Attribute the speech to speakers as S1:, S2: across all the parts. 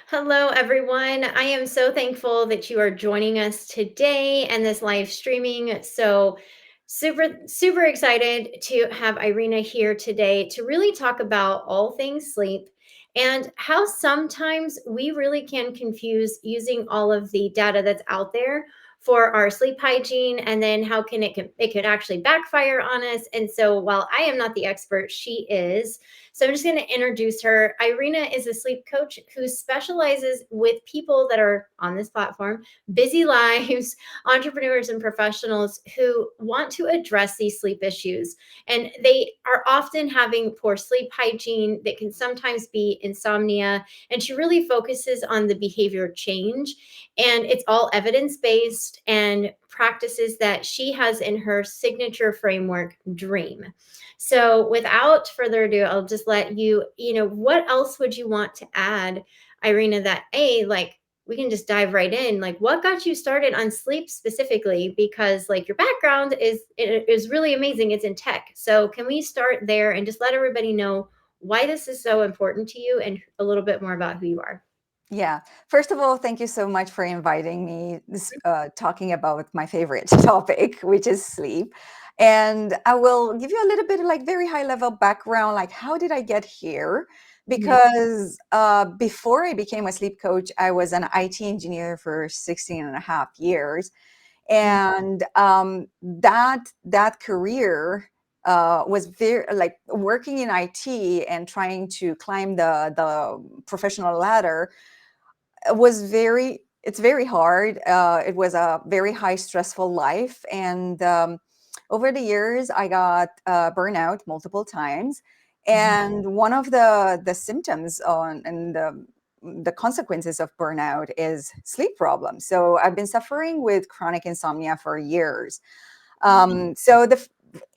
S1: Hello, everyone. I am so thankful that you are joining us today and this live streaming. So, super excited to have Irina here today to really talk about all things sleep and how sometimes we really can confuse using all of the data that's out there for our sleep hygiene, and then how it could actually backfire on us. And so while I am not the expert, she is. So I'm just going to introduce her. Irina is a sleep coach who specializes with people that are on this platform, busy lives, entrepreneurs, and professionals who want to address these sleep issues. And they are often having poor sleep hygiene that can sometimes be insomnia. And she really focuses on the behavior change. And it's all evidence based and practices that she has in her signature framework, Dream. So without further ado, I'll just let what else would you want to add, Irina, that we can just dive right in. Like, what got you started on sleep specifically? Because like your background is really amazing. It's in tech. So can we start there and just let everybody know why this is so important to you and a little bit more about who you are?
S2: Yeah. First of all, thank you so much for inviting me, talking about my favorite topic, which is sleep. And I will give you a little bit of like very high level background, like how did I get here?
S1: Mhm.
S2: Because before I became a sleep coach, I was an IT engineer for 16 and a half years. And that career was very like working in IT and trying to climb the professional ladder was it's very hard. It was a very high stressful life. And over the years, I got burnout multiple times. And one of the symptoms and the consequences of burnout is sleep problems. So I've been suffering with chronic insomnia for years. So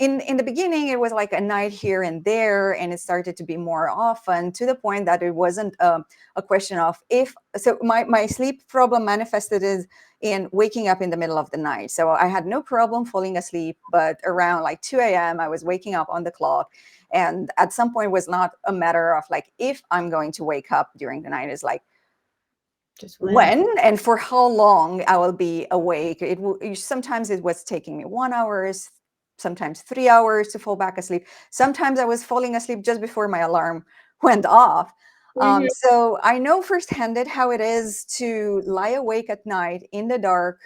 S2: in the beginning, it was like a night here and there, and it started to be more often to the point that it wasn't a question of if. So my sleep problem manifested is in waking up in the middle of the night. So I had no problem falling asleep, but around like 2 a.m. I was waking up on the clock. And at some point, it was not a matter of like if I'm going to wake up during the night. Is like
S1: Just when.
S2: when and for how long I will be awake. Sometimes it was taking me 1 hour, sometimes 3 hours to fall back asleep. Sometimes I was falling asleep just before my alarm went off.
S1: Mhm.
S2: So I know firsthand how it is to lie awake at night in the dark,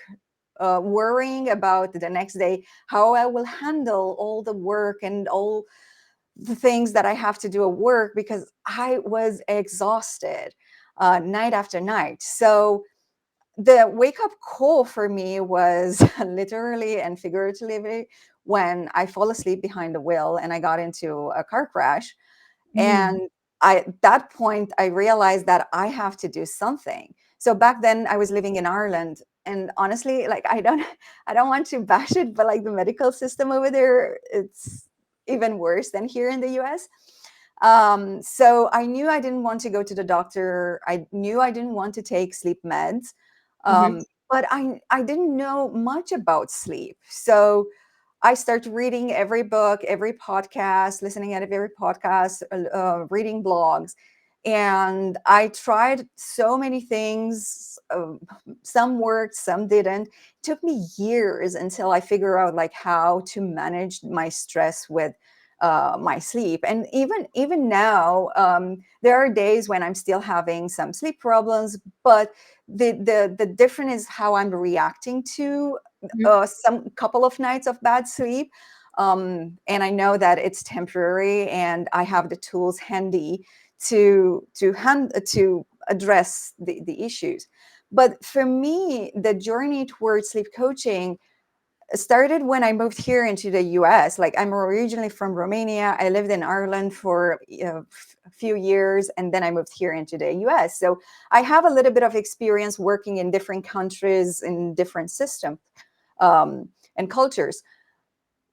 S2: worrying about the next day, how I will handle all the work and all the things that I have to do at work because I was exhausted night after night. So the wake up call for me was literally and figuratively when I fall asleep behind the wheel and I got into a car crash.
S1: Mm.
S2: And at that point, I realized that I have to do something. So back then, I was living in Ireland, and honestly, like I don't want to bash it, but like the medical system over there, it's even worse than here in the U.S. So I knew I didn't want to go to the doctor. I knew I didn't want to take sleep meds,
S1: Mhm.
S2: but I didn't know much about sleep. So I start reading every book, every podcast, listening at every podcast, reading blogs. And I tried so many things. Some worked, some didn't. It took me years until I figure out like how to manage my stress with my sleep. And even now, there are days when I'm still having some sleep problems, but the difference is how I'm reacting to
S1: Mhm.
S2: some couple of nights of bad sleep. And I know that it's temporary, and I have the tools handy to address the issues. But for me, the journey towards sleep coaching started when I moved here into the US. Like I'm originally from Romania. I lived in Ireland for a few years, and then I moved here into the US. So I have a little bit of experience working in different countries in different systems and cultures.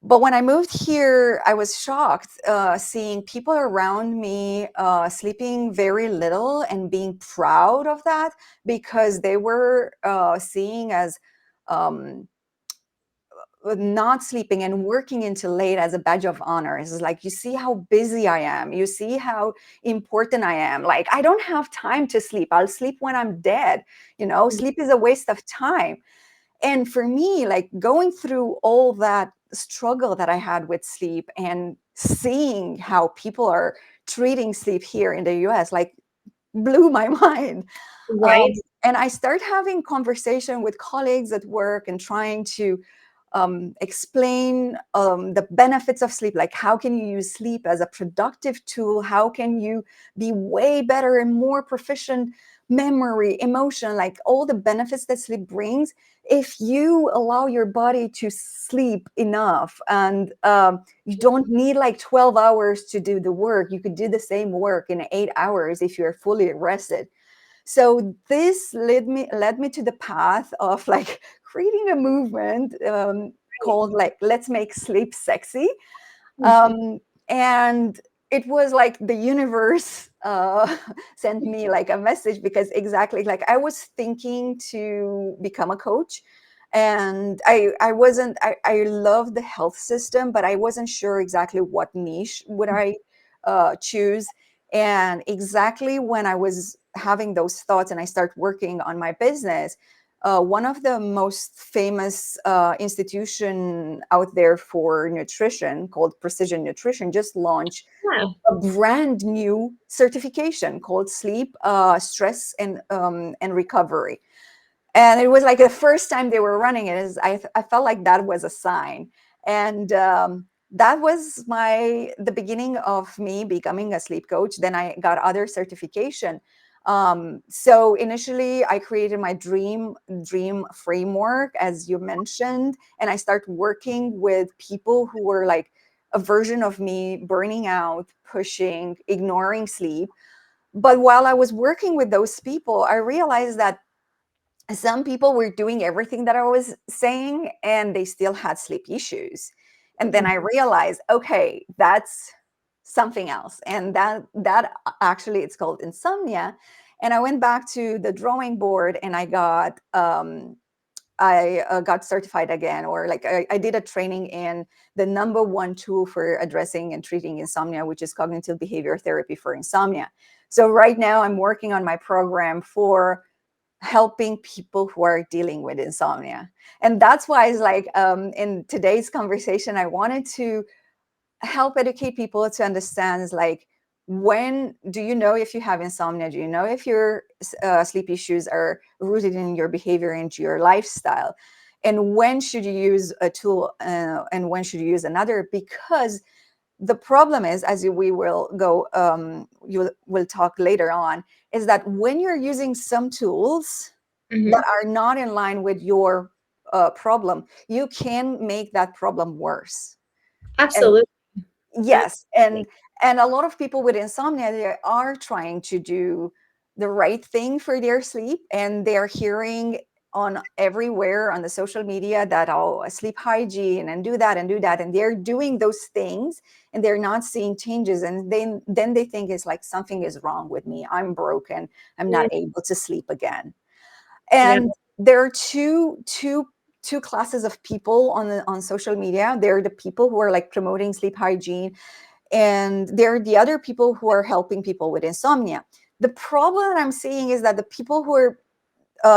S2: But when I moved here, I was shocked seeing people around me sleeping very little and being proud of that because they were seeing as um, not sleeping and working until late as a badge of honor. It's like, you see how busy I am, you see how important I am. Like, I don't have time to sleep, I'll sleep when I'm dead. Sleep is a waste of time. And for me, like, going through all that struggle that I had with sleep and seeing how people are treating sleep here in the US, like, blew my mind.
S1: Right.
S2: And I start having conversation with colleagues at work and trying to explain the benefits of sleep. Like, how can you use sleep as a productive tool? How can you be way better and more proficient memory, emotion, like all the benefits that sleep brings if you allow your body to sleep enough. And you don't need like 12 hours to do the work. You could do the same work in 8 hours if you're fully rested. So this led me to the path of like creating a movement called like Let's Make Sleep Sexy.
S1: Mhm.
S2: And it was like the universe sent me like a message, because exactly, like, I was thinking to become a coach, and I wasn't I love the health system, but I wasn't sure exactly what niche would I choose. And exactly when I was having those thoughts and I start working on my business, one of the most famous institution out there for nutrition, called Precision Nutrition, just launched
S1: Yeah.
S2: a brand new certification called Sleep, Stress, and Recovery. And it was like the first time they were running it. I felt like that was a sign. And that was the beginning of me becoming a sleep coach. Then I got other certification. So initially I created my dream framework, as you mentioned, and I started working with people who were like a version of me, burning out, pushing, ignoring sleep. But while I was working with those people, I realized that some people were doing everything that I was saying and they still had sleep issues. And then
S1: Mhm.
S2: I realized, okay, that's something else. And that actually, it's called insomnia. And I went back to the drawing board and I got certified again, or like I did a training in the number one tool for addressing and treating insomnia, which is cognitive behavior therapy for insomnia. So right now I'm working on my program for helping people who are dealing with insomnia. And that's why it's like, in today's conversation, I wanted to help educate people to understand is like, when do you know if you have insomnia? Do you know if your sleep issues are rooted in your behavior, into your lifestyle? And when should you use a tool, and when should you use another? Because the problem is, as we will go, you will talk later on, is that when you're using some tools that
S1: Mhm.
S2: are not in line with your problem, you can make that problem worse. And
S1: Absolutely.
S2: yes, and a lot of people with insomnia, they are trying to do the right thing for their sleep, and they're hearing on everywhere on the social media that, oh, sleep hygiene and do that and do that, and they're doing those things and they're not seeing changes, and then they think it's like something is wrong with me, I'm broken, I'm not
S1: Yeah.
S2: able to sleep again.
S1: Yeah.
S2: And there are two classes of people on social media. They're the people who are like promoting sleep hygiene, and there are the other people who are helping people with insomnia. The problem that I'm seeing is that the people who are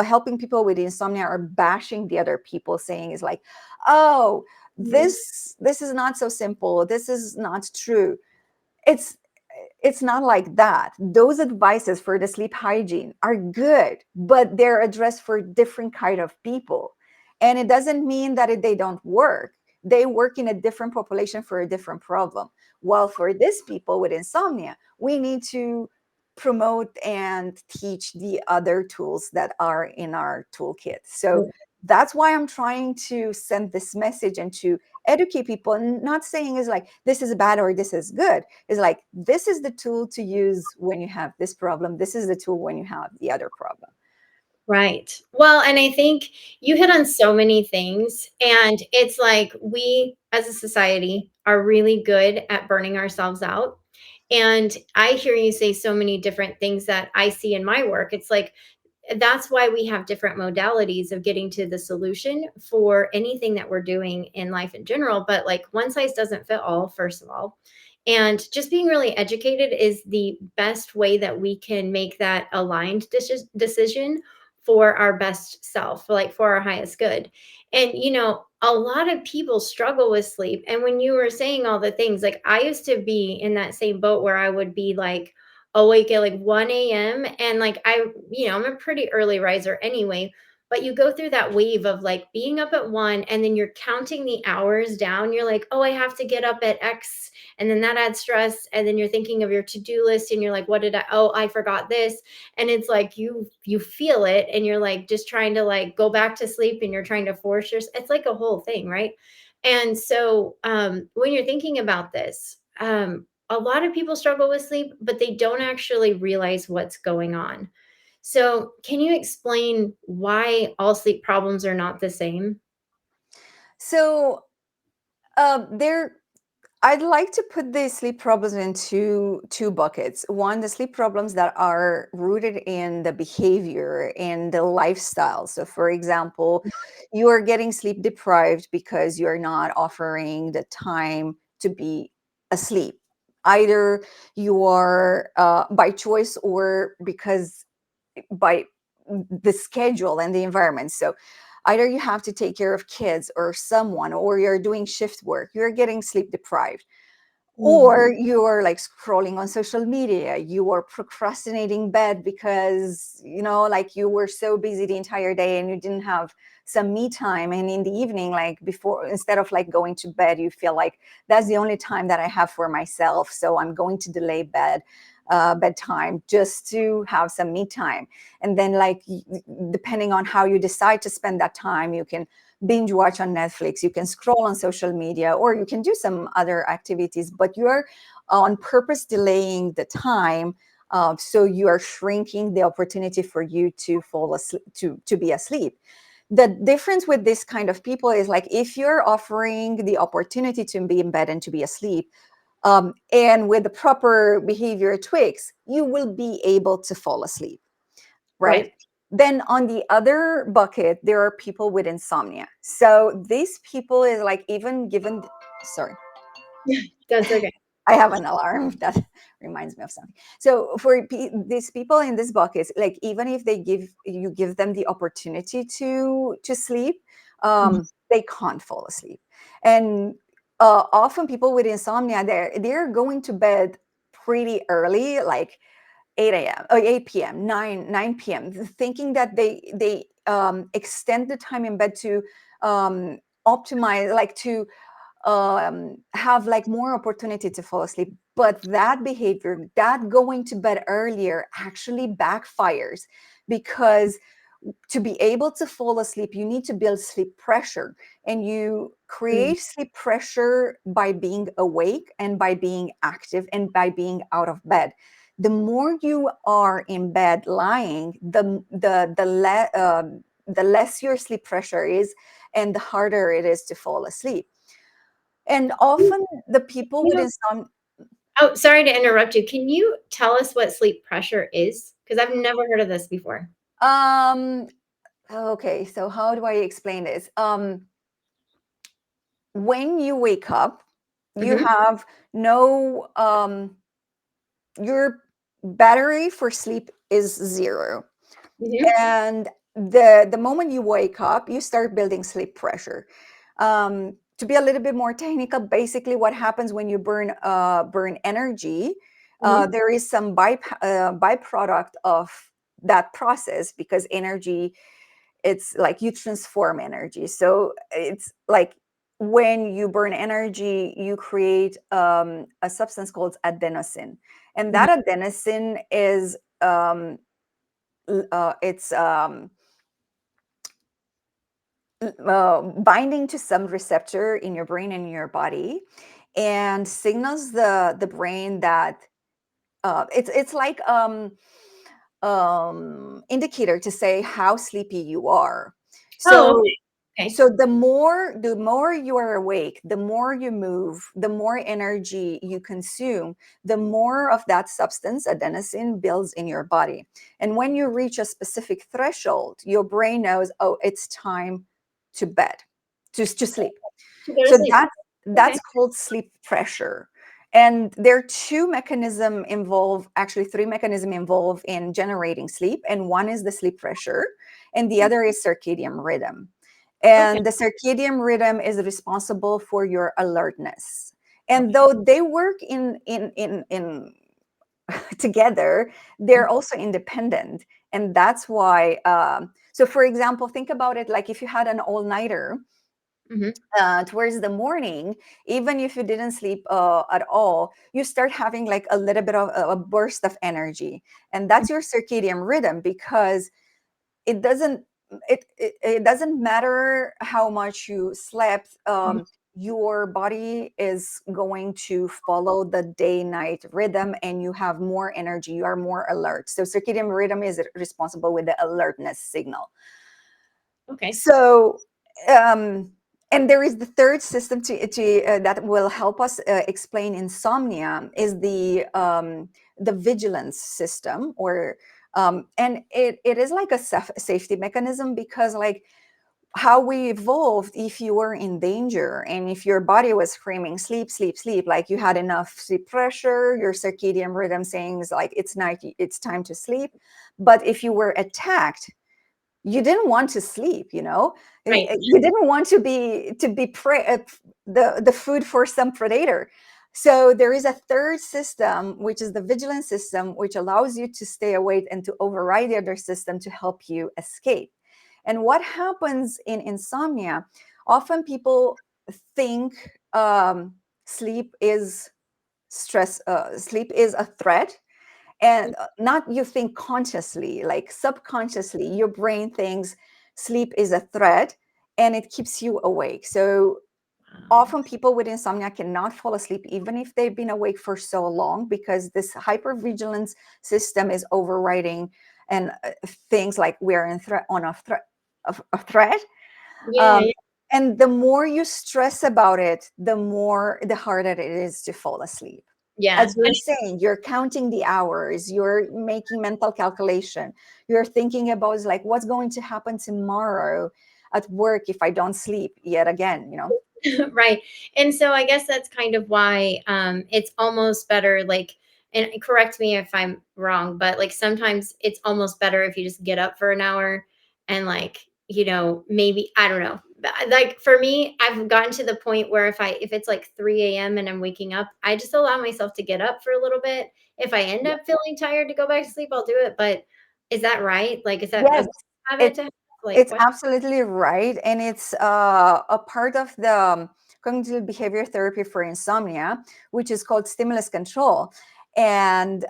S2: helping people with insomnia are bashing the other people, saying is like, oh,
S1: Mhm.
S2: this is not so simple, this is not true. It's it's not like that. Those advices for the sleep hygiene are good, but they're addressed for different kind of people, and it doesn't mean that they don't work. They work in a different population for a different problem. While for these people with insomnia, we need to promote and teach the other tools that are in our toolkit. So that's why I'm trying to send this message and to educate people, and not saying is like this is bad or this is good. Is like, this is the tool to use when you have this problem, this is the tool when you have the other problem.
S1: Right. Well, and I think you hit on so many things. And it's like we as a society are really good at burning ourselves out. And I hear you say so many different things that I see in my work. It's like that's why we have different modalities of getting to the solution for anything that we're doing in life in general. But like one size doesn't fit all, first of all. And just being really educated is the best way that we can make that aligned decision for our best self, like for our highest good. And, a lot of people struggle with sleep. And when you were saying all the things, like I used to be in that same boat where I would be like, awake at like 1 a.m. And like I'm a pretty early riser anyway, but you go through that wave of like being up at 1 and then you're counting the hours down. You're like, oh, I have to get up at X, and then that adds stress. And then you're thinking of your to-do list and you're like, what did I forgot this. And it's like you feel it and you're like just trying to like go back to sleep and you're trying to force yourself. It's like a whole thing, right? And so when you're thinking about this, a lot of people struggle with sleep, but they don't actually realize what's going on. So, can you explain why all sleep problems are not the same?
S2: So there I'd like to put the sleep problems into two buckets. One, the sleep problems that are rooted in the behavior and the lifestyle. So, for example, you are getting sleep deprived because you're not offering the time to be asleep. Either you are by choice or because by the schedule and the environment. So, either you have to take care of kids or someone, or you're doing shift work, you're getting sleep deprived, or
S1: Mhm.
S2: you're like scrolling on social media, you are procrastinating bed because like you were so busy the entire day and you didn't have some me time, and in the evening, like before, instead of like going to bed, you feel like that's the only time that I have for myself, so I'm going to delay bedtime just to have some me time. And then like depending on how you decide to spend that time, you can binge watch on Netflix, you can scroll on social media, or you can do some other activities, but you're on purpose delaying the time. So you are shrinking the opportunity for you to fall asleep, to be asleep. The difference with this kind of people is like if you're offering the opportunity to be in bed and to be asleep, and with the proper behavior tweaks, you will be able to fall asleep, right?
S1: Right.
S2: Then on the other bucket, there are people with insomnia. So these people is like even given, sorry,
S1: That's okay.
S2: I have an alarm that reminds me of something. So for these people in this bucket, like even if give them the opportunity to sleep,
S1: Mhm.
S2: they can't fall asleep. And often people with insomnia, they're going to bed pretty early, like 8 a.m. or 8 p.m., 9 p.m., thinking that they extend the time in bed to optimize, like to have like more opportunity to fall asleep. But that behavior, that going to bed earlier, actually backfires, because to be able to fall asleep, you need to build sleep pressure. And you
S1: Mm.
S2: create sleep pressure by being awake and by being active and by being out of bed. The more you are in bed lying, the less your sleep pressure is, and the harder it is to fall asleep. And
S1: You
S2: often the people with
S1: know
S2: insomnia,
S1: Oh, sorry to interrupt you. Can you tell us what sleep pressure is? Because I've never heard of this before.
S2: um, okay, so how do I explain this? When you wake up, you
S1: Mhm.
S2: have no, your battery for sleep is zero.
S1: Mhm.
S2: And the moment you wake up, you start building sleep pressure. To be a little bit more technical, basically what happens when you burn energy,
S1: Mhm.
S2: there is some byproduct of that process, because energy, it's like you transform energy. So it's like when you burn energy, you create a substance called adenosine, and
S1: Mhm.
S2: that adenosine is it's binding to some receptor in your brain and in your body, and signals the brain that it's like indicator to say how sleepy you are.
S1: Oh,
S2: So
S1: okay. Okay.
S2: So the more you are awake, the more you move, the more energy you consume, the more of that substance, adenosine, builds in your body. And when you reach a specific threshold, your brain knows, oh, it's time to bed, to sleep.
S1: To go to
S2: So
S1: sleep.
S2: that's
S1: Okay.
S2: called sleep pressure. And there are two mechanisms involved, actually three mechanisms involved in generating sleep. And one is the sleep pressure, and the other is circadian rhythm.
S1: Okay.
S2: And the circadian rhythm is responsible for your alertness. And
S1: Okay.
S2: though they work in together, they're also independent. And that's why, so for example, think about it like if you had an all-nighter
S1: Mhm.
S2: towards the morning, even if you didn't sleep at all, you start having like a little bit of a burst of energy. And that's your circadian rhythm, because it doesn't it doesn't matter how much you slept.
S1: Mhm.
S2: Your body is going to follow the day night rhythm, and you have more energy, you are more alert. So circadian rhythm is responsible with the alertness signal.
S1: Okay.
S2: So, and there is the third system that will help us explain insomnia, is the vigilance system, or and it is like a safety mechanism, because like how we evolved, if you were in danger and if your body was screaming sleep, sleep, sleep, like you had enough sleep pressure, your circadian rhythm saying is like it's night, it's time to sleep. But if you were attacked, you didn't want to sleep,
S1: Right.
S2: you didn't want to be the food for some predator. So there is a third system, which is the vigilance system, which allows you to stay awake and to override the other system to help you escape. And what happens in insomnia, often people think sleep is sleep is a threat. And not, you think consciously, like subconsciously your brain thinks sleep is a threat, and it keeps you awake. So
S1: Wow.
S2: often people with insomnia cannot fall asleep even if they've been awake for so long, because this hypervigilance system is overriding. And things like we're in threat on a threat.
S1: Yeah,
S2: um,
S1: yeah,
S2: and the more you stress about it, the harder it is to fall asleep.
S1: yeah.
S2: As you're saying, you're counting the hours, you're making mental calculation, you're thinking about like what's going to happen tomorrow at work if I don't sleep yet again.
S1: Right. And so I guess that's kind of why it's almost better, like, and correct me if I'm wrong, but like sometimes it's almost better if you just get up for an hour and like, maybe I don't know. Like for me, I've gotten to the point where if it's like 3 a.m. and I'm waking up, I just allow myself to get up for a little bit. If I end
S2: Yeah.
S1: up feeling tired to go back to sleep, I'll do it. But is that right? Like, is that a
S2: Yes,
S1: good habit
S2: it,
S1: to have? Like,
S2: it's
S1: question?
S2: absolutely right. And it's a part of the cognitive behavior therapy for insomnia, which is called stimulus control. And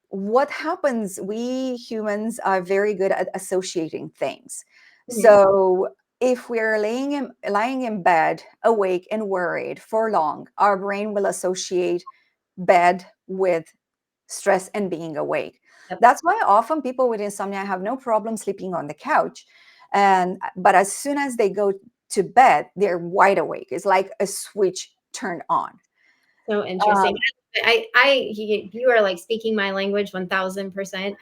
S2: what happens, we humans are very good at associating things.
S1: Mhm.
S2: So if we're lying in bed, awake and worried for long, our brain will associate bed with stress and being awake.
S1: Yep.
S2: That's why often people with insomnia have no problem sleeping on the couch. And but as soon as they go to bed, they're wide awake. It's like a switch turned on.
S1: So interesting.
S2: Um,
S1: You are like speaking my language 1000%.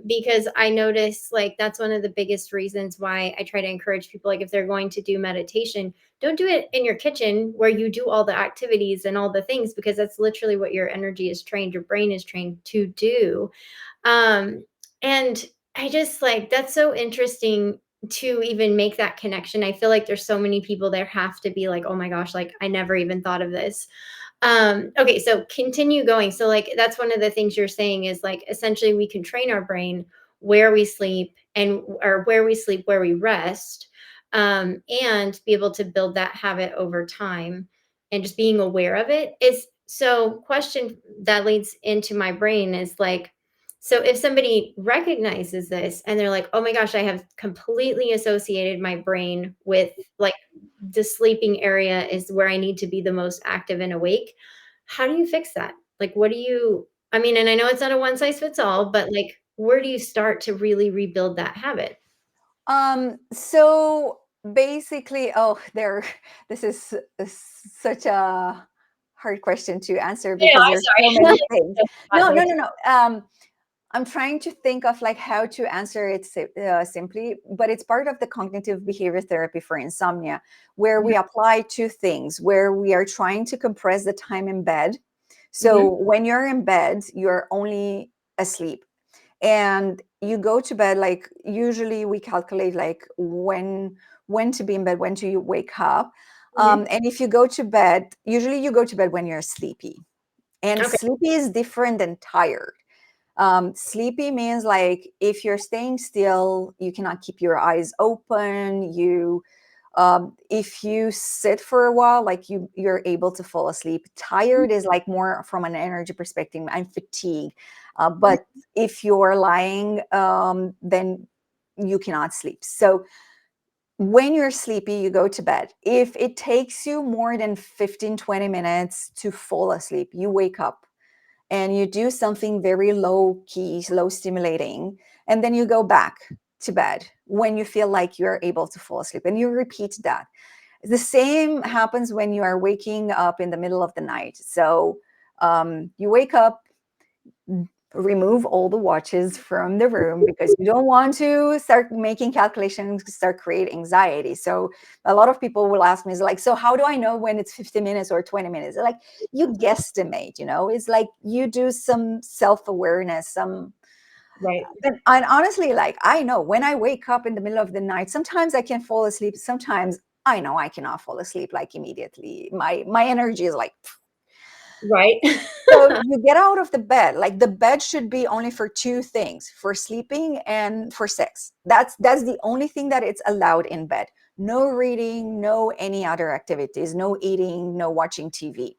S1: Because I notice like that's one of the biggest reasons why I try to encourage people, like if they're going to do meditation, don't do it in your kitchen where you do all the activities and all the things, because that's literally what your energy is trained, your brain is trained to do. Um, and I just like that's so interesting to even make that connection. I feel like there's so many people there have to be like, oh my gosh, like I never even thought of this. Okay, so continue going. So like that's one of the things you're saying is like essentially we can train our brain where we sleep and or where we sleep, where we rest, and be able to build that habit over time. And just being aware of it is so question that leads into my brain is like, so if somebody recognizes this and they're like, oh my gosh, I have completely associated my brain with like the sleeping area is where I need to be the most active and awake. How do you fix that? Like, what do you, I mean, and I know it's not a one size fits all, but like, where do you start to really rebuild that habit?
S2: so Basically, oh, there, this is such a hard question to answer
S1: Yeah,
S2: because there's so
S1: I'm
S2: many
S1: sorry.
S2: things.
S1: Hot
S2: No,
S1: there
S2: no,
S1: too.
S2: no, no. I'm trying to think of like how to answer it simply, but it's part of the cognitive behavior therapy for insomnia, where
S1: Mhm,
S2: we apply two things, where we are trying to compress the time in bed. So
S1: mhm,
S2: when you're in bed, you're only asleep, and you go to bed, like usually we calculate like when to be in bed, when to you wake up.
S1: mhm.
S2: And if you go to bed, usually you go to bed when you're sleepy, and
S1: Okay.
S2: sleepy is different than tired. Sleepy means like if you're staying still, you cannot keep your eyes open. If you sit for a while, like you're able to fall asleep. Tired is like more from an energy perspective. I'm fatigued.
S1: Mhm.
S2: But if you're lying, then you cannot sleep. So when you're sleepy, you go to bed. If it takes you more than 15-20 minutes to fall asleep, you wake up and you do something very low key, low stimulating, and then you go back to bed when you feel like you're able to fall asleep, and you repeat that. The same happens when you are waking up in the middle of the night. So you wake up, remove all the watches from the room because you don't want to start making calculations, start create anxiety. So a lot of people will ask me, is like, so how do I know when it's 50 minutes or 20 minutes? They're like, you guesstimate, it's like you do some self-awareness, some.
S1: Right.
S2: And honestly, like, I know when I wake up in the middle of the night, sometimes I can fall asleep, sometimes I know I cannot fall asleep like immediately. My energy is like.
S1: Right.
S2: So you get out of the bed. Like, the bed should be only for two things: for sleeping and for sex. That's the only thing that it's allowed in bed. No reading, no any other activities, no eating, no watching TV.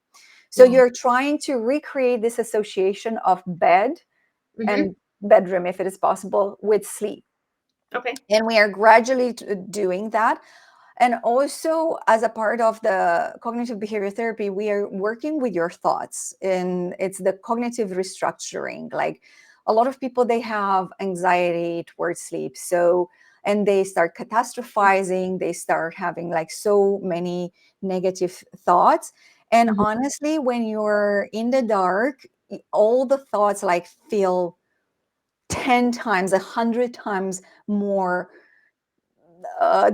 S2: So
S1: Wow.
S2: you're trying to recreate this association of bed
S1: Mhm.
S2: and bedroom, if it is possible, with sleep.
S1: Okay.
S2: And we are gradually doing that. And also, as a part of the cognitive behavior therapy, we are working with your thoughts. And it's the cognitive restructuring. Like, a lot of people, they have anxiety towards sleep. So, and they start catastrophizing, they start having like so many negative thoughts. And
S1: Mhm.
S2: honestly, when you're in the dark, all the thoughts like feel 10 times, 100 times more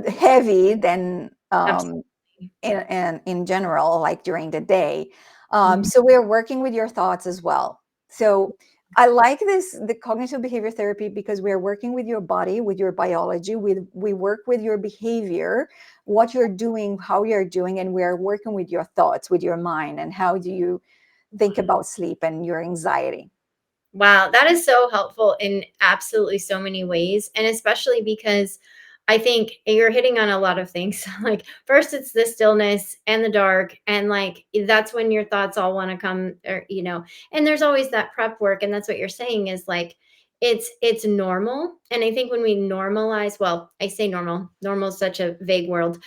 S2: heavy than
S1: Absolutely.
S2: in general, like during the day.
S1: Mhm.
S2: So we're working with your thoughts as well. So I like the cognitive behavior therapy, because we're working with your body, with your biology. We work with your behavior, what you're doing, how you're doing, and we're working with your thoughts, with your mind, and how do you think about sleep and your anxiety.
S1: Wow, that is so helpful in absolutely so many ways, and especially because I think you're hitting on a lot of things. Like, first, it's the stillness and the dark, and like that's when your thoughts all want to come, or and there's always that prep work, and that's what you're saying is like it's normal. And I think when we normalize, well, I say normal is such a vague word,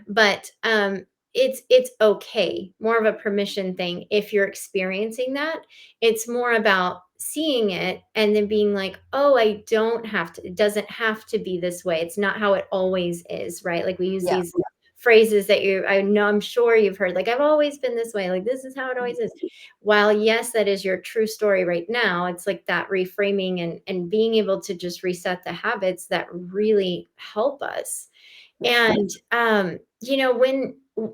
S1: but it's okay, more of a permission thing if you're experiencing that. It's more about seeing it and then being like, "Oh, I don't have to, it doesn't have to be this way. It's not how it always is," right? Like, we use
S2: Yeah.
S1: these phrases that I know, I'm sure you've heard, like, "I've always been this way. Like, this is how it always is." While yes, that is your true story right now, it's like that reframing and being able to just reset the habits that really help us.
S2: Yeah.
S1: And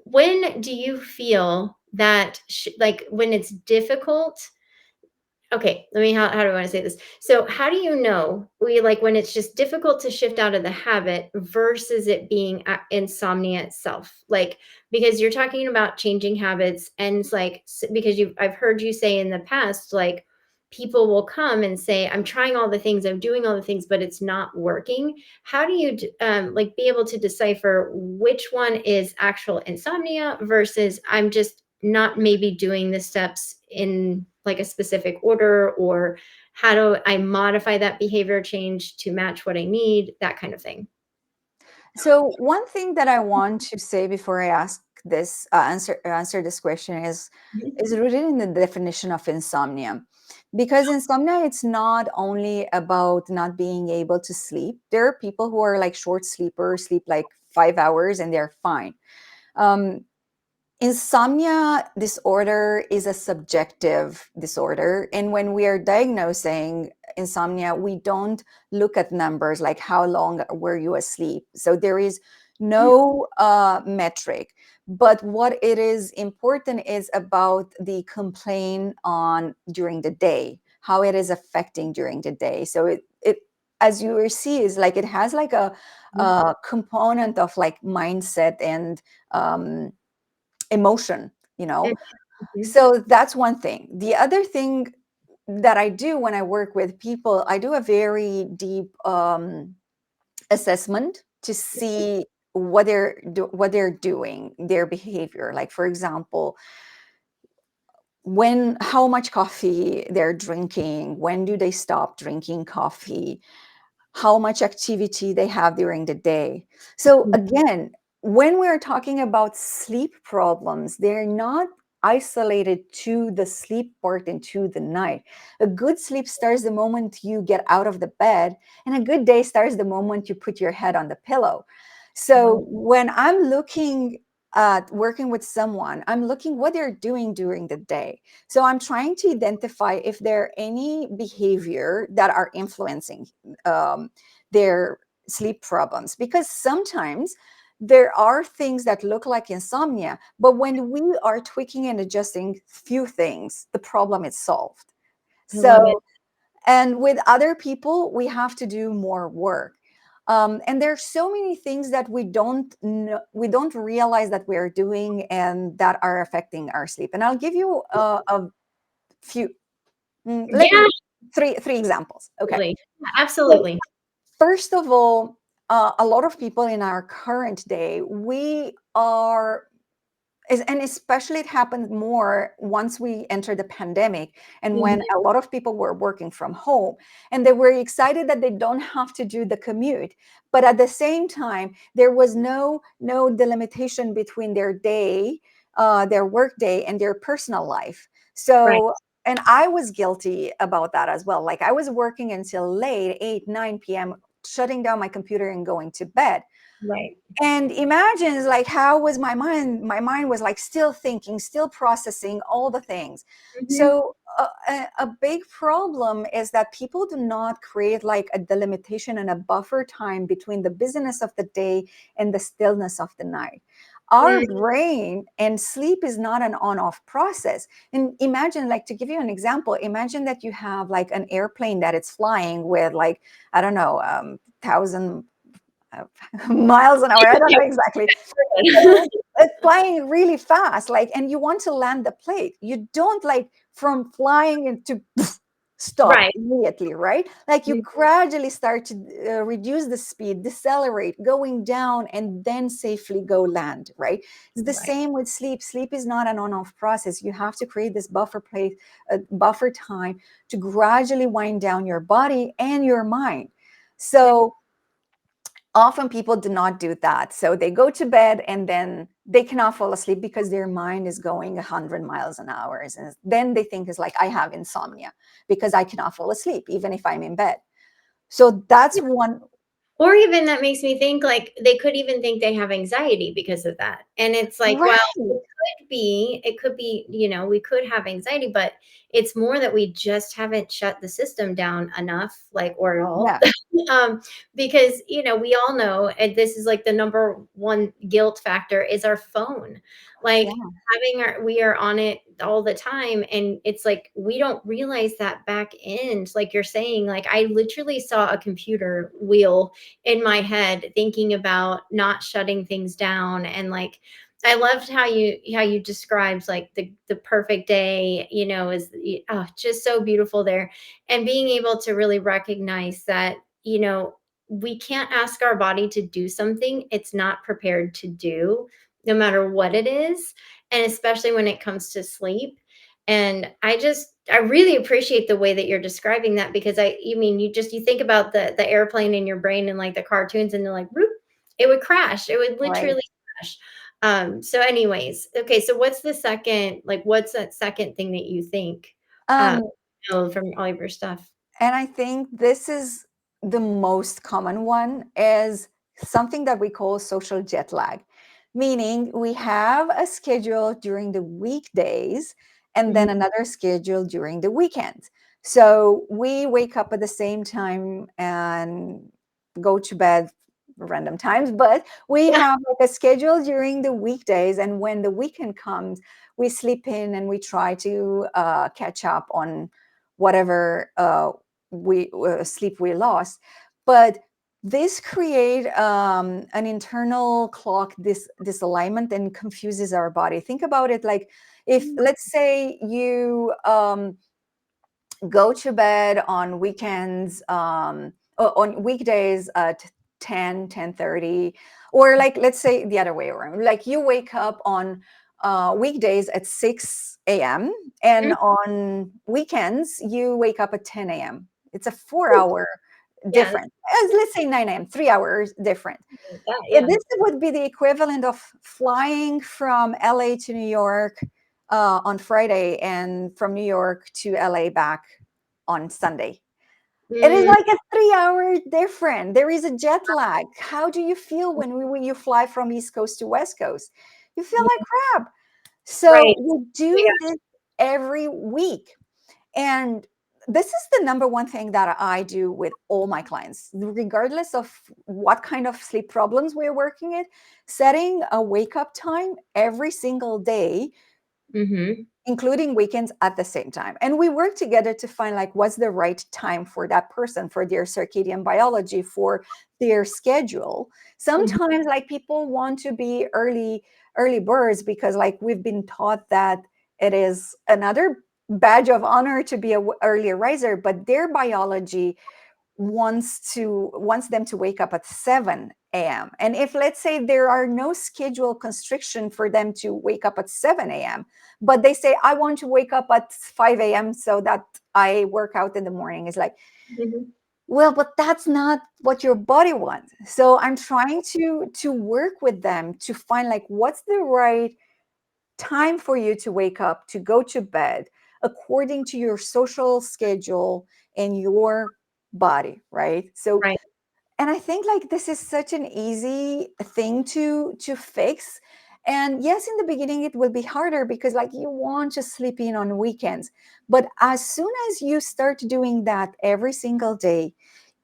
S1: when do you feel that like when it's difficult. Okay, let me how do I wanna say this? So, how do you know we like when it's just difficult to shift out of the habit versus it being insomnia itself? Like, because you're talking about changing habits, and it's like because I've heard you say in the past, like, people will come and say, "I'm trying all the things, I'm doing all the things, but it's not working." How do you like be able to decipher which one is actual insomnia versus I'm just not maybe doing the steps in like a specific order, or how do I modify that behavior change to match what I need, that kind of thing.
S2: So one thing that I want to say before I ask this answer this question
S1: Mhm.
S2: is rooted in the definition of insomnia. Because insomnia, it's not only about not being able to sleep. There are people who are like short sleepers, sleep like 5 hours and they're fine. Um, Insomnia disorder is a subjective disorder. And when we are diagnosing insomnia, we don't look at numbers like how long were you asleep. So there is no metric. But what it is important is about the complaint on during the day, how it is affecting during the day. So it as you will see, is like it has like a component of like mindset and emotion, you know.
S1: Mhm.
S2: So that's one thing. The other thing that I do when I work with people, I do a very deep assessment to see what they're doing, their behavior. Like for example, when how much coffee they're drinking, when do they stop drinking coffee, how much activity they have during the day. So
S1: Mhm.
S2: again, when we're talking about sleep problems, they're not isolated to the sleep part and to the night. A good sleep starts the moment you get out of the bed, and a good day starts the moment you put your head on the pillow.
S1: Wow.
S2: So when I'm looking at working with someone, I'm looking what they're doing during the day. So I'm trying to identify if there are any behavior that are influencing um, their sleep problems, because sometimes there are things that look like insomnia, but when we are tweaking and adjusting few things, the problem is solved.
S1: I love it.
S2: So, and with other people, we have to do more work. And there's so many things that we don't know, we don't realize that we're doing and that are affecting our sleep. And I'll give you a few, let
S1: Yeah,
S2: three examples. Okay.
S1: absolutely.
S2: So
S1: Absolutely.
S2: first of all, a lot of people in our current day, we are, and especially it happened more once we entered the pandemic and when
S1: Mhm.
S2: a lot of people were working from home, and they were excited that they don't have to do the commute, but at the same time there was no delimitation between their day, their work day and their personal life.
S1: Right,
S2: So, and I was guilty about that as well. Like I was working until late 8 9 p.m., shutting down my computer and going to bed.
S1: right.
S2: And imagine like how was my mind was like still thinking, still processing all the things.
S1: Mhm.
S2: So a big problem is that people do not create like a delimitation and a buffer time between the busyness of the day and the stillness of the night. Our
S1: Mm,
S2: brain and sleep is not an on off process. And imagine, like, to give you an example, imagine that you have like an airplane that it's flying with like, I don't know, 1,000 uh, miles an hour. I don't know exactly. So it's flying really fast, like, and you want to land the plane. You don't like from flying into stop
S1: right.
S2: immediately, right? Like you
S1: Mhm.
S2: gradually start to reduce the speed, decelerate, going down, and then safely go land, right? It's the
S1: Right.
S2: same with sleep. Sleep is not an on-off process. You have to create this buffer place, buffer time to gradually wind down your body and your mind.
S1: Mhm.
S2: So often people do not do that, so they go to bed and then they cannot fall asleep because their mind is going 100 miles an hour, and then they think it's like I have insomnia because I cannot fall asleep even if I'm in bed. So that's one.
S1: Or even that makes me think, like, they could even think they have anxiety because of that, and it's like, well,
S2: Right.
S1: it could be, we could have anxiety, but it's more that we just haven't shut the system down enough, like, or at all.
S2: Yeah.
S1: Because, we all know, and this is like the number one guilt factor is our phone. Like,
S2: Yeah.
S1: we are on it all the time, and it's like we don't realize that back end, like you're saying. Like, I literally saw a computer wheel in my head thinking about not shutting things down, and like I loved how you described like the perfect day, is just so beautiful there. And being able to really recognize that, we can't ask our body to do something it's not prepared to do, no matter what it is, and especially when it comes to sleep. And I really appreciate the way that you're describing that, because you mean, you think about the airplane in your brain and like the cartoons, and they're like, "Whoop," it would crash. It would
S2: Right.
S1: literally crash. So anyways, okay, so what's that second thing that you think, um,
S2: um
S1: from all of your stuff?
S2: and I think this is the most common one is something that we call social jet lag, meaning we have a schedule during the weekdays and then
S1: Mhm.
S2: another schedule during the weekends. So we wake up at the same time and go to bed random times, but we
S1: Yeah.
S2: have like a schedule during the weekdays. And when the weekend comes, we sleep in and we try to catch up on whatever we sleep we lost. But this create an internal clock disalignment and confuses our body. Think about it like, if
S1: Mm.
S2: let's say you go to bed on weekends, on weekdays at 10:30, or like let's say the other way around, like you wake up on weekdays at 6 a.m. and
S1: Mhm.
S2: on weekends you wake up at 10 a.m. It's a four
S1: Ooh,
S2: hour
S1: yeah, that's
S2: difference. Let's say 9 a.m., 3 hours different.
S1: that, yeah.
S2: This would be the equivalent of flying from LA to New York on Friday and from New York to LA back on Sunday. It is
S1: Mm,
S2: like a 3 hour difference. There is a jet lag. How do you feel when you fly from East Coast to West Coast? You feel like
S1: yeah,
S2: crap. So
S1: right.
S2: we
S1: Oh my
S2: do
S1: gosh.
S2: this every week. And this is the number one thing that I do with all my clients, regardless of what kind of sleep problems we're working at, setting a wake up time every single day,
S1: Mhm.
S2: including weekends at the same time. And we work together to find like what's the right time for that person, for their circadian biology, for their schedule.
S1: Mhm.
S2: Sometimes like people want to be early birds because like we've been taught that it is another badge of honor to be a early riser, but their biology wants them to wake up at 7 a.m. And if let's say there are no schedule constriction for them to wake up at 7 a.m., but they say I want to wake up at 5 a.m. so that I work out in the morning, is like,
S1: Mhm.
S2: well, but that's not what your body wants. So I'm trying to work with them to find like what's the right time for you to wake up, to go to bed according to your social schedule and your body, right? So,
S1: Right.
S2: and I think like this is such an easy thing to fix. And yes, in the beginning it will be harder because like you want to sleep in on weekends, but as soon as you start doing that every single day,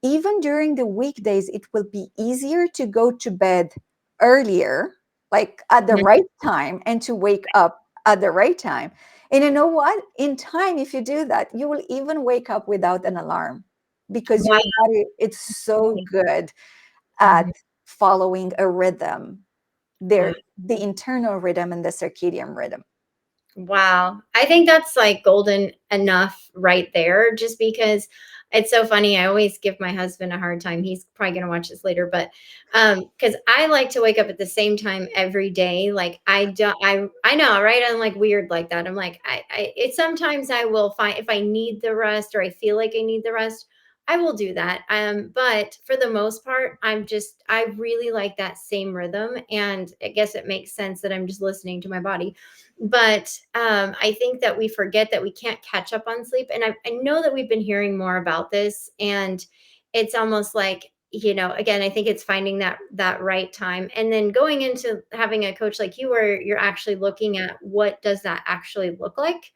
S2: even during the weekdays, it will be easier to go to bed earlier, like at the
S1: Mhm.
S2: right time, and to wake up at the right time. And you know what? In time, if you do that, you will even wake up without an alarm because
S1: Wow.
S2: your body it's so good at
S1: Mhm.
S2: following a rhythm,
S1: Wow.
S2: the internal rhythm and the circadian rhythm.
S1: Wow. I think that's like golden enough right there, just because it's so funny. I always give my husband a hard time. He's probably going to watch this later, but cuz I like to wake up at the same time every day. Like I don't I know, right? I'm like weird like that. I'm like I it sometimes I will find if I need the rest or I feel like I need the rest, I will do that. But for the most part, I really like that same rhythm, and I guess it makes sense that I'm just listening to my body. But I think that we forget that we can't catch up on sleep. And I know that we've been hearing more about this, and it's almost like, again, I think it's finding that right time, and then going into having a coach like you, where you're actually looking at what does that actually look like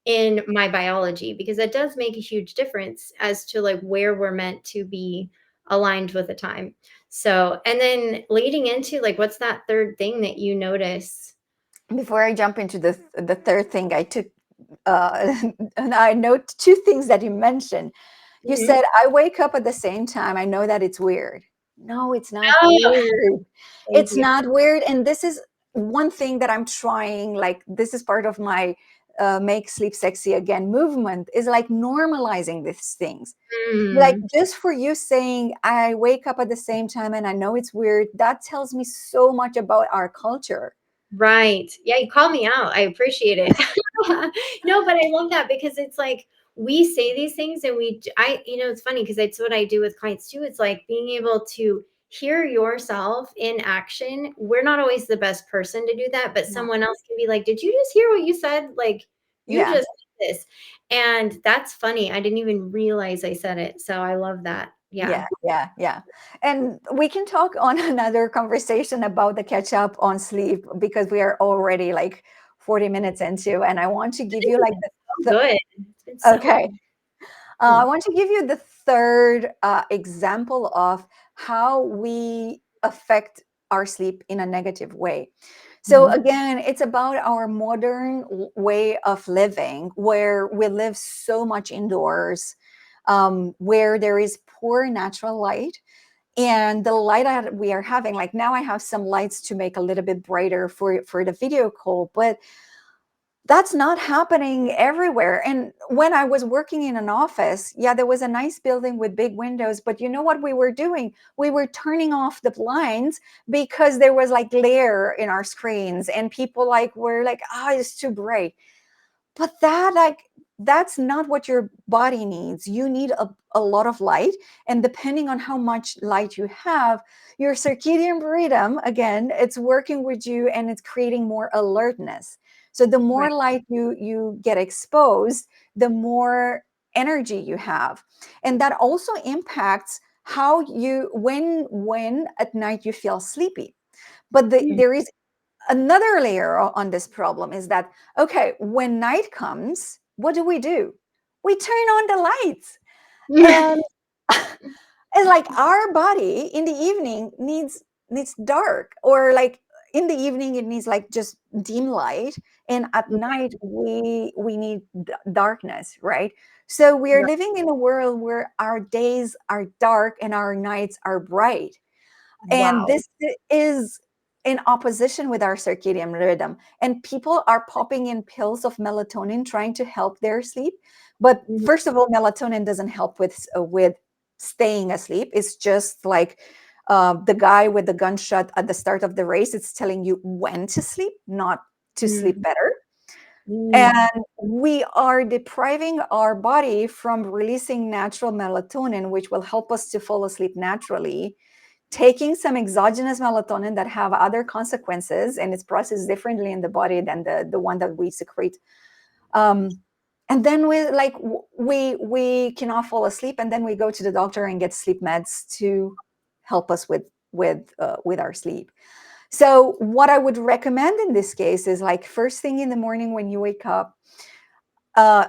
S1: in my biology, because that does make a huge difference as to like where we're meant to be aligned with the time. So, and then leading into like, what's that third thing that you notice?
S2: Before I jump into the third thing, I took and I note two things that you mentioned. You
S1: Mhm.
S2: said, I wake up at the same time. I know that it's weird. No, it's not
S1: Oh,
S2: weird.
S1: thank
S2: It's
S1: you.
S2: not weird. And this is one thing that I'm trying, like, this is part of my Make Sleep Sexy Again movement, is like normalizing these things. Like,
S1: Mm,
S2: just for you saying, I wake up at the same time and I know it's weird, that tells me so much about our culture.
S1: right. Yeah, you called me out. I appreciate it. No, but I love that because it's like we say these things and it's funny because it's what I do with clients too. It's like being able to hear yourself in action. We're not always the best person to do that, but
S2: Yeah.
S1: someone else can be like, "Did you just hear what you said? Like, you
S2: Yeah.
S1: just did this." And that's funny. I didn't even realize I said it. So I love that. Yeah.
S2: Yeah, yeah, yeah. And we can talk on another conversation about the catch up on sleep because we are already like 40 minutes into, and I want to give
S1: This
S2: you
S1: is
S2: like
S1: so
S2: the
S1: good. It's been so
S2: okay. I
S1: cool.
S2: want to give you the third example of how we affect our sleep in a negative way. So,
S1: Mhm.
S2: again, it's about our modern way of living where we live so much indoors, where there is poor natural light. And the light that we are having, like now I have some lights to make a little bit brighter for the video call, but that's not happening everywhere. And when I was working in an office, yeah, there was a nice building with big windows, but you know what we were doing? We were turning off the blinds because there was like glare in our screens, and people like were like, "Ah, it's too bright." But that's not what your body needs. You need a lot of light, and depending on how much light you have, your circadian rhythm, again, it's working with you and it's creating more alertness. So the
S1: Right.
S2: more light you get exposed, the more energy you have. And that also impacts how you when at night you feel sleepy. But
S1: Mm.
S2: there is another layer on this problem is that, okay, when night comes, what do? We turn on the lights. And it's like our body in the evening needs dark, or like in the evening it needs like just dim light, and at night we need darkness, right? So we're
S1: Right.
S2: living in a world where our days are dark and our nights are bright, and
S1: Wow.
S2: this is in opposition with our circadian rhythm. And people are popping in pills of melatonin trying to help their sleep. But
S1: Mhm.
S2: first of all, melatonin doesn't help with staying asleep. It's just like the guy with the gunshot at the start of the race. It's telling you when to sleep, not to sleep
S1: Mm.
S2: better.
S1: Mm.
S2: And we are depriving our body from releasing natural melatonin, which will help us to fall asleep naturally, taking some exogenous melatonin that have other consequences, and it's processed differently in the body than the one that we secrete. um, and then we cannot fall asleep, and then we go to the doctor and get sleep meds to help us with our sleep. So what I would recommend in this case is, like, first thing in the morning when you wake up, uh,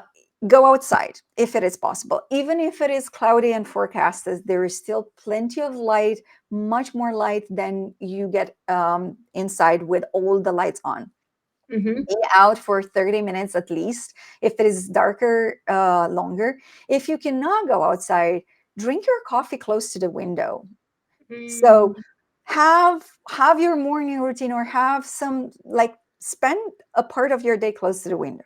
S2: go outside if it is possible. Even if it is cloudy and forecasted, there is still plenty of light, much more light than you get inside with all the lights on.
S1: Mhm.
S2: Be out for 30 minutes at least. If it is darker, longer. If you cannot go outside, drink your coffee close to the window. So
S1: Mm.
S2: have your morning routine, or have some, like, spend a part of your day close to the window.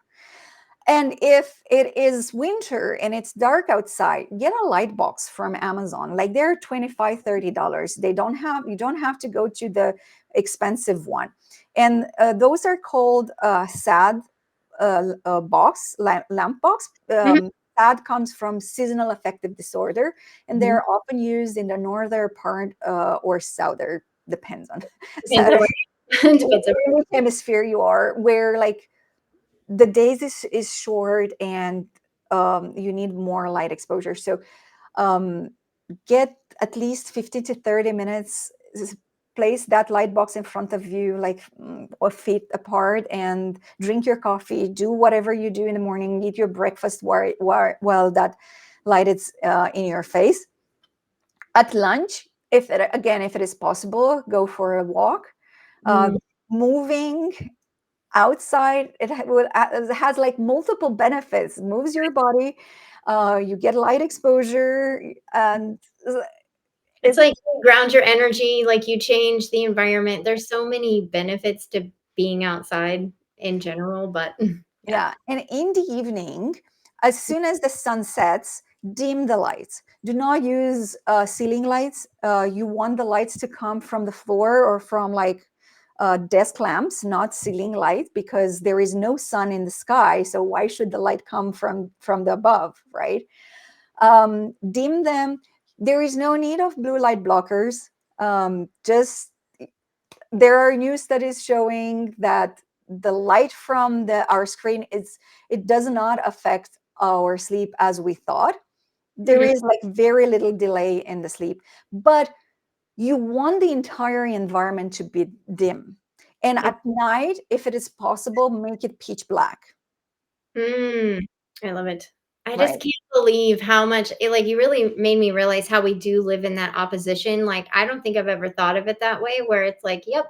S2: And if it is winter and it's dark outside, get a light box from Amazon. Like, they're $25, $30. You don't have to go to the expensive one. And those are called SAD box, lamp box.
S1: Mhm.
S2: SAD comes from seasonal affective disorder, and
S1: Mhm.
S2: they're often used in the northern part or southern, depends on
S1: Depends on
S2: southern,
S1: where depends on
S2: which hemisphere you are, where like the days is short, and you need more light exposure. So um, get at least 50 to 30 minutes, place that light box in front of you, like a feet apart, and drink your coffee, do whatever you do in the morning, eat your breakfast while that light is in your face. At lunch, if it is possible, go for a walk. uh,
S1: Mm.
S2: Moving outside, it has like multiple benefits. Moves your body, you get light exposure, and
S1: It's
S2: it,
S1: like you ground your energy, like you change the environment. There's so many benefits to being outside in general, but yeah.
S2: yeah. And in the evening, as soon as the sun sets, dim the lights. Do not use ceiling lights. You want the lights to come from the floor or from like desk lamps, not ceiling light, because there is no sun in the sky. So why should the light come from the above, right? Dim them. There is no need of blue light blockers. Just there are new studies showing that the light from our screen, it does not affect our sleep as we thought. There
S1: Mhm.
S2: is like very little delay in the sleep, but you want the entire environment to be dim. And
S1: Yep.
S2: at night, if it is possible, make it pitch black,
S1: Mm, I love it. I just
S2: right?
S1: can't believe how much like, you really made me realize how we do live in that opposition, like, I don't think I've ever thought of it that way, where it's like, "Yep,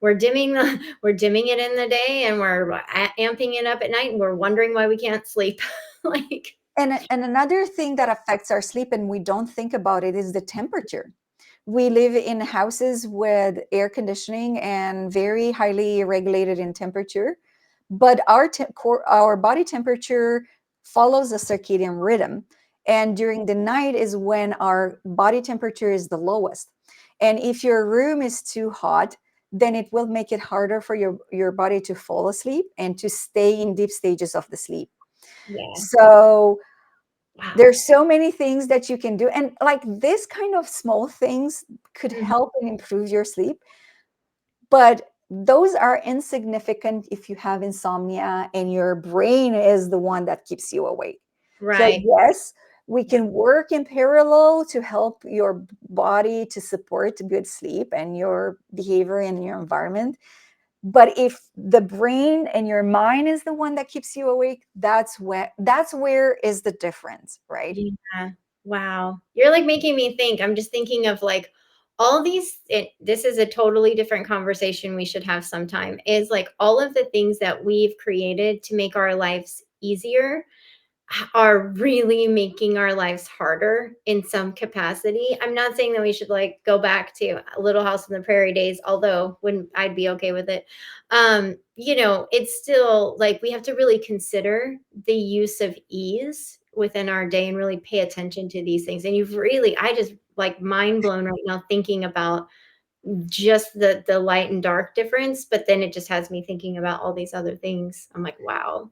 S1: we're dimming the we're dimming it in the day, and we're amping it up at night, and we're wondering why we can't sleep." Like
S2: And another thing that affects our sleep, and we don't think about it, is the temperature. We live in houses with air conditioning and very highly regulated in temperature, but our body temperature follows a circadian rhythm, and during the night is when our body temperature is the lowest. And if your room is too hot, then it will make it harder for your body to fall asleep and to stay in deep stages of the sleep.
S1: yeah,
S2: So
S1: wow.
S2: there's so many things that you can do, and like this kind of small things could
S1: Mhm.
S2: help and improve your sleep, but those are insignificant if you have insomnia and your brain is the one that keeps you awake. So
S1: Right.
S2: yes, we
S1: Yeah.
S2: can work in parallel to help your body to support good sleep and your behavior and your environment, but if the brain and your mind is the one that keeps you awake, that's where is the difference, right?
S1: Yeah. Wow. You're, like, making me think. I'm just thinking of, like, all these this is a totally different conversation we should have sometime, is, like, all of the things that we've created to make our lives easier are really making our lives harder in some capacity. I'm not saying that we should like go back to Little House on the Prairie days, although when I'd be okay with it. It's still like we have to really consider the use of ease within our day and really pay attention to these things. And I just like mind blown right now thinking about just the light and dark difference, but then it just has me thinking about all these other things. I'm like, wow.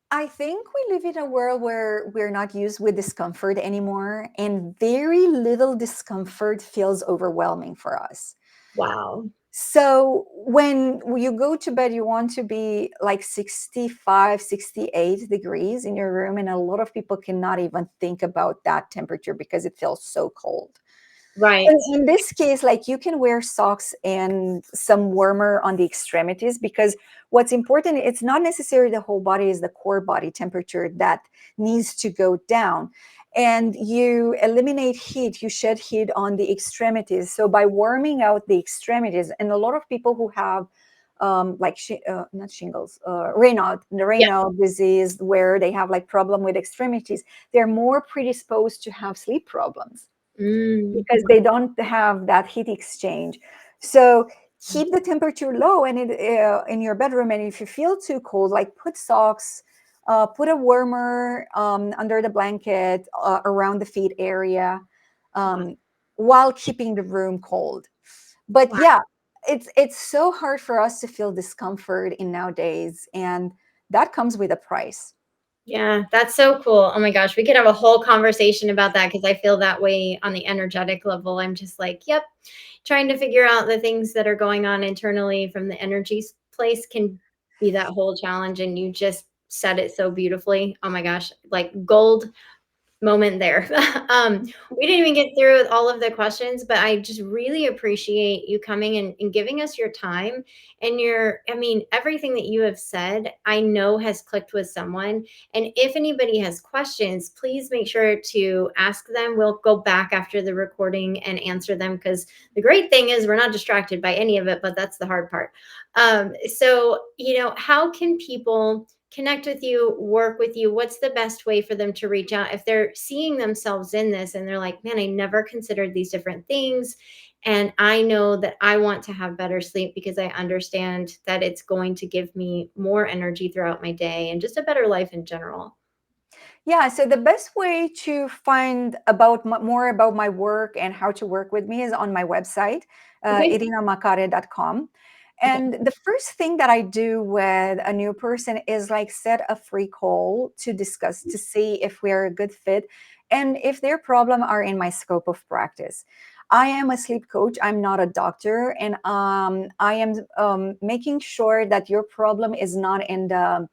S2: I think we live in a world where we're not used with discomfort anymore, and very little discomfort feels overwhelming for us.
S1: Wow.
S2: So when you go to bed, you want to be like 65, 68 degrees in your room, and a lot of people cannot even think about that temperature because it feels so cold.
S1: Right.
S2: In this case, like you can wear socks and some warmer on the extremities, because what's important, it's not necessarily the whole body, is the core body temperature that needs to go down. And you eliminate heat, you shed heat on the extremities. So by warming out the extremities, and a lot of people who have not shingles,
S1: Yeah.
S2: Raynaud disease, where they have like problem with extremities, they're more predisposed to have sleep problems
S1: Mm.
S2: because they don't have that heat exchange. So keep the temperature low and in your bedroom. And if you feel too cold, like put socks, put a warmer under the blanket around the feet area,
S1: Wow.
S2: um, while keeping the room cold. But
S1: Wow.
S2: yeah, it's so hard for us to feel discomfort in nowadays, and that comes with a price.
S1: Yeah, that's so cool. Oh my gosh, we could have a whole conversation about that because I feel that way on the energetic level. I'm just like, yep, trying to figure out the things that are going on internally from the energy place can be that whole challenge. And you just said it so beautifully. Oh my gosh, like gold moment there. We didn't even get through all of the questions, but I just really appreciate you coming and giving us your time and I mean, everything that you have said, I know has clicked with someone. And if anybody has questions, please make sure to ask them. We'll go back after the recording and answer them because the great thing is we're not distracted by any of it, but that's the hard part. How can people connect with you, work with you? What's the best way for them to reach out if they're seeing themselves in this and they're like, man, I never considered these different things. And I know that I want to have better sleep because I understand that it's going to give me more energy throughout my day and just a better life in general.
S2: Yeah, so the best way to find about more about my work and how to work with me is on my website,
S1: Okay.
S2: irinamacare.com.
S1: Okay.
S2: And the first thing that I do with a new person is like set a free call to discuss to see if we're a good fit and if their problem are in my scope of practice. I am a sleep coach. I'm not a doctor, and I am making sure that your problem is not in the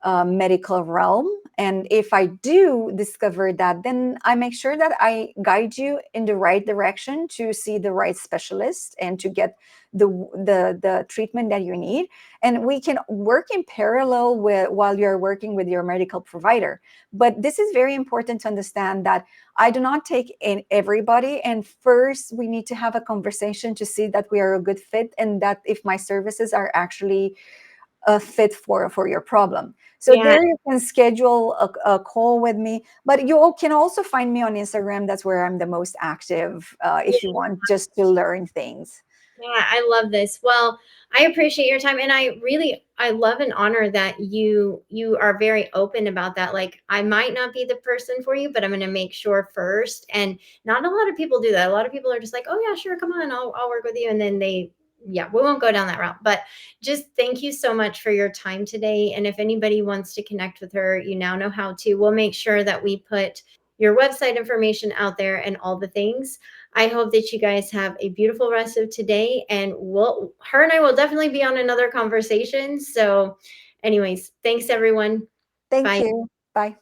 S2: medical realm. And if I do discover that, then I make sure that I guide you in the right direction to see the right specialist and to get the treatment that you need. And we can work in parallel with while you're working with your medical provider. But this is very important to understand that I do not take in everybody. And first, we need to have a conversation to see that we are a good fit and that if my services are actually a fit for your problem. So
S1: Yeah.
S2: there you can schedule a call with me, but you can also find me on Instagram. That's where I'm the most active if you want just to learn things.
S1: Yeah, I love this. Well, I appreciate your time, and I love and honor that you are very open about that. Like, I might not be the person for you, but I'm going to make sure first. And not a lot of people do that. A lot of people are just like, "Oh yeah, sure, come on, I'll work with you," and then yeah, we won't go down that route. But just thank you so much for your time today. And if anybody wants to connect with her, you now know how to. We'll make sure that we put your website information out there and all the things. I hope that you guys have a beautiful rest of today, and her and I will definitely be on another conversation. So, anyways, thanks everyone.
S2: Thank
S1: Bye.
S2: you. Bye.